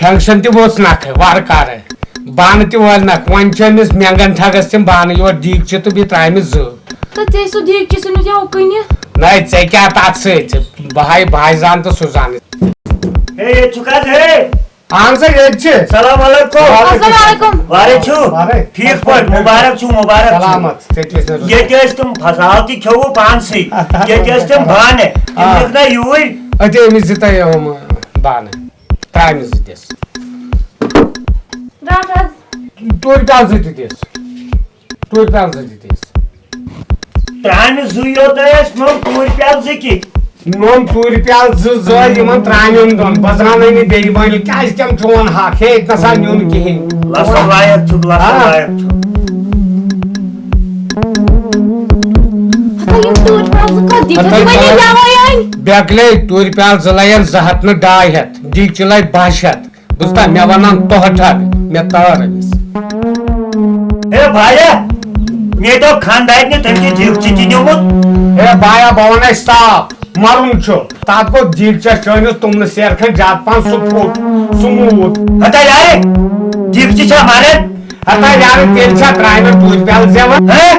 function ते वोच नाक वार car बान ते वल नाक वन चमिस मेंगन ठगस तिम बान योर दीग छ तो बे त्रामिस ज तो ते सो दीग छ सुन जाओ कने नहीं चे क्या तात से भाई भाई जान तो सुजान ए चुका दे आंसर ये छ सलाम अलैकुम अस्सलाम वालेकुम वारे छु ठीक पर मुबारक छु मुबारक सलामत सेटिस ये केस तुम फसावती खेवो पान से ये केस तुम बाने इतना यूई अते मिस जिता हम बान त्रामिस दिस रात तोर काल से दिस तोर काल से दिस त्रान जुयो दयस नो पूर प्याल जकी नोम तूर प्याल ज यमन त्रामिन दोन बजरान ने बेगी बन क्या तम चोन हा खे इतना सा न्यून की लसलायक छु लसलायक छु हता ये तूर पास का दीग छ वने जाओ यार बेगले तूर प्याल जलायन जहत न 200 दीग चलाई 200 बुझता मे वनन तोहठग मे तारमिस ए भाया ये तो खानदार ने तमकी जीव चिटी दिमुत ए बाया बवन साफ मरुन छो तात को दीग चनिस तुमने शेर ख जात पान सु फुट सुमूत हता यार जीव चिचा मारे हता यार तेल छा त्राइम तूर प्याल जेवन हैं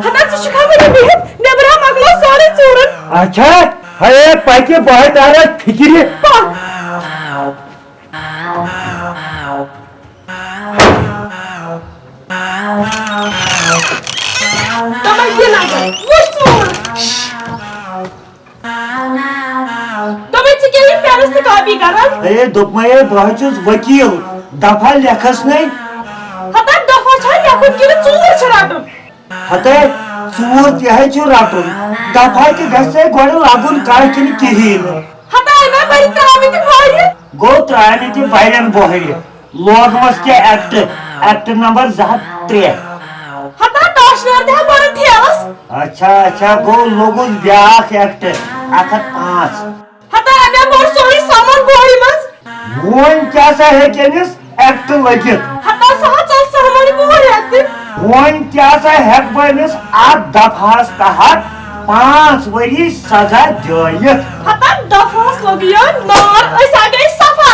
हता छ खबर भी नेबरा मगलो सारे चोरन अच्छा अरे पाके बहुत आ रहा फिक्री तब ये ना वो चोर तब ये के प्यार से कॉपी करन अरे दुपमये बहुत वकील दफा लेखस नहीं हता दफा छ या खुद के चोर छराटन हते चूर यह छु राटुन दफा के गसे गोड़ लागुन काय किन किहिन हता ना बरी त्रामी की भाई गो त्रायनी के बायरन बोहरी लोग मस के एक्ट नंबर 3 हता दाशनार दे बर थियास अच्छा गो लोगुन ब्याख एक्ट अखत 5 हता ना मोर सोरी सामान बोरी मस वन क्या सा है केनिस एक्ट लगे हता सहा चल सामान बोरी आते वन क्या सा है बनिस आ दफास तहत 5 वरी सजा दिय हता दफास लगियो मार ऐसा गई सफा